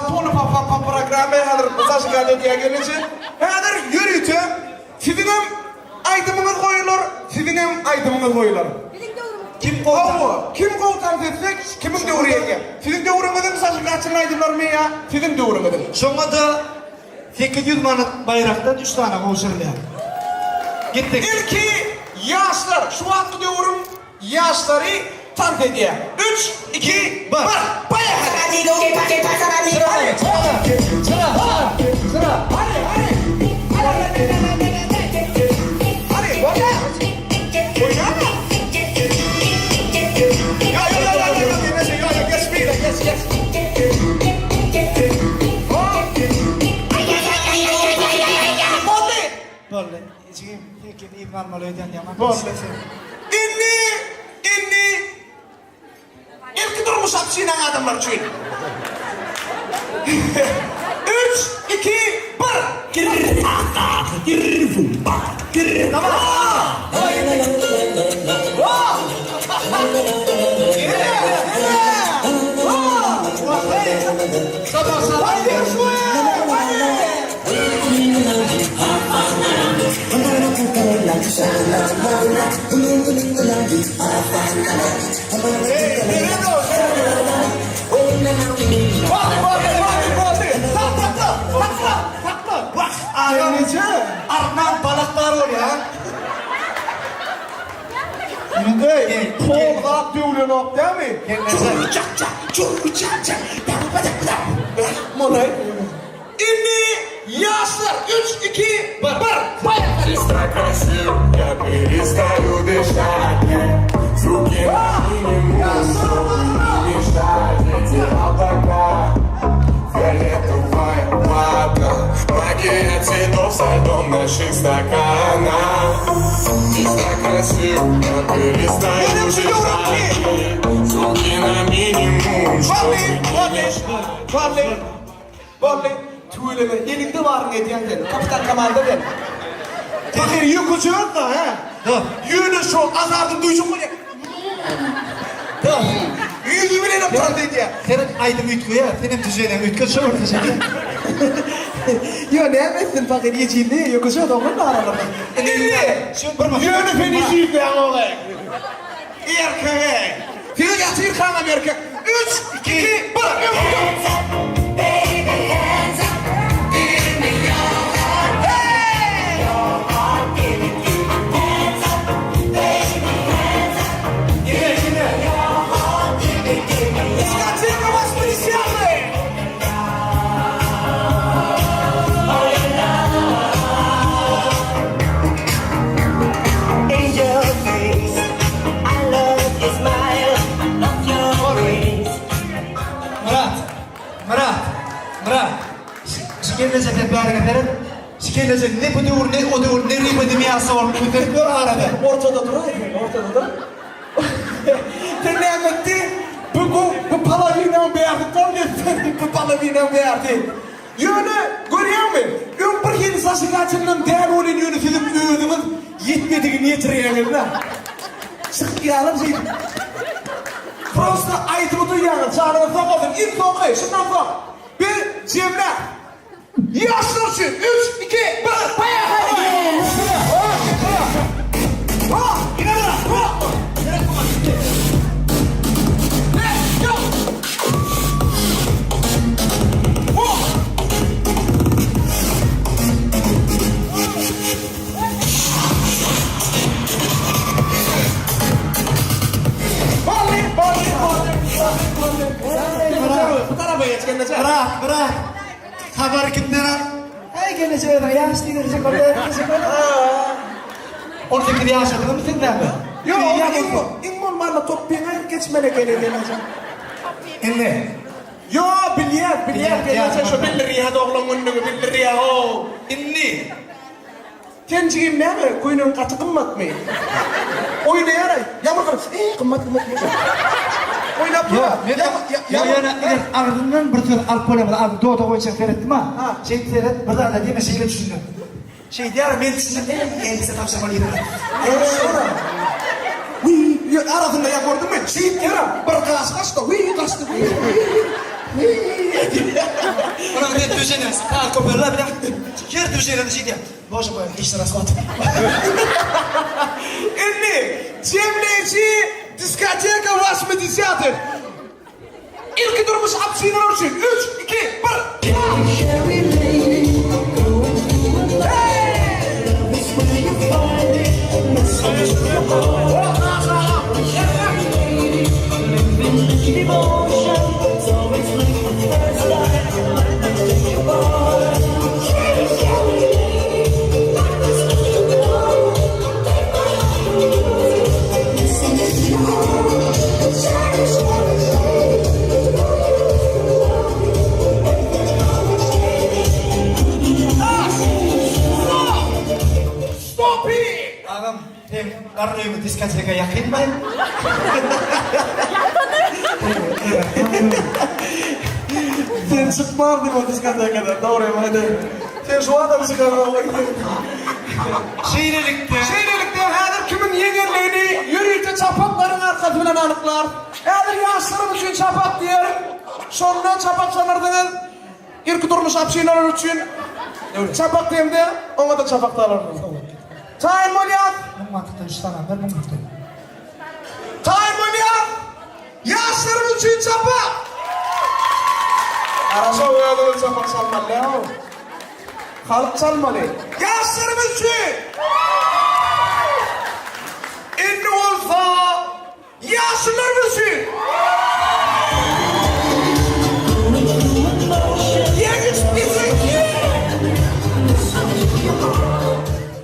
Ponu programı hazır kısaca geldi diye gelince hazır yürütü sizin hem aydımınız koyulur, sizin hem aydımınız koyulur. Kim kovtan? Kim kovtan desek kimin de oraya gel. Sizin de uğramadın kısaca kaçın aydımlar mı ya? Sizin de uğramadın. Şoňa da 800 manat bayraktan 3 tane kovuşurlar. Gittik. İlki yaşlar, şu an diyorum yaşları fark ediyor. 3, 2, 1, bayağı. Bolle. İçim tekin iyi marmalıydan yaman. Bolle. İnni. İlk durmuş hapsinen adamlar için. 3, 2, 1. Tamam. Sabah sabah Bak ayrıca Arman balıklar oluyor. Hey, kolak diyorlar nok değil mi? Molay. İnni yaşlar 3, 2, 1. Está красив, я перестаю дышать. Звуки на минимум, чтобы не мешать. Эти облака, фиолетовая вода. Магия цветов со льдом наших стаканах. Está красив, я перестаю дышать. Звуки на минимум, чтобы не мешать. Vallahi tüyleme elinde var mı diyen kapitan kamanda ben. Fakir yıkıcı yok da he. Yürüne şu azardım duysun mu ne? Yüzü bile yaptan dedi ya. Senin aydım ütku ya. Senin düzeyden ütku şu ortacak. Yo ne emezsin fakir yiyeceğinde yıkıcı da olur mu aralarında? Yürüne feni yiyip ben olayım. Erkeğe. Seni yatır kanam erkek. 3, 2, 1. Murat. Şikelecek hep yarın efendim. Şikelecek ne bu dur ne o dur ne riba demiyası var. Bu dur arada. Ortada dur hayır, ortada dur. Dinleyemetti. Bu palavina verdi. Tam ne bu palavina verdi. Yönü görüyor musun? Ön bir yeni saçın açımdan değer olan yönü film övdümüz yetmediğini yetireyelim lan. Sık yağlam şey. Prosta ayıtımı duyuyorlar. Çağrıda sokmadım. İlk sokayım. Şundan sok. Bir Cemre. Yaşlar için. 3, 2, 1. Bayağı hadi. Yine bırak. Bu tarafa geç kendisi. Bırak. Haber kimden al? Hey gelecek öyle yaşlı gelecek öyle. Orada bir yaşadın mı sen de? Yok İngol bana top bina geçmene gelecek. Ne? Yo bilyar gelecek şu 1 liraya doğulan önüne 1 liraya o. İnni. Tenciğim ne mi? Kuyunun katı kımmat mı? Oynayarak. Yağmur kalır. Kımmat. Oynap Ya yani ardından bir tür alkolü var. Abi doğda koyacak seyrettim ha. Şey seyret, bir daha da değil mi şeyle düşündüm. Şey diğer meclisinde elbise tavşamalıydı. Arasında yapıyordum ben. Şey diyorum. Bir kaç kaçtı. Ona bir düzenimiz. Ta koparlar bir de yer düzenini şey diye. Boşa koyalım. İşte rasmat. Endi Cemleyici diskoteka vasmı dizyadır. İlk durmuş apsinalar için 3, 2, 1. Stop it! Ağam, hem karnıyımı diskoteka yakın ben. Sen çıkmardın o diskotekada. Doğru mu? Hadi. Sen şu adamı çıkarma. Şehirlikte. Şeyrelikte hadir kimin yengenliğini yürüyüşte çapakların arkasından anıklar. Hadir yaşlarım için çapak diyor. Sonra çapak sanırdınız. İlk durmuş apsinalar için. Çapak diyeyim de ona da çapak da alırdınız. Time Molyak! Bu mantıkta üstadım, ben bu mantıkta. Time Molyak! Yaşlarım için çapak! Arasa o adamın çapak salmalı ya. Halk salmalı. Yaşlarım için!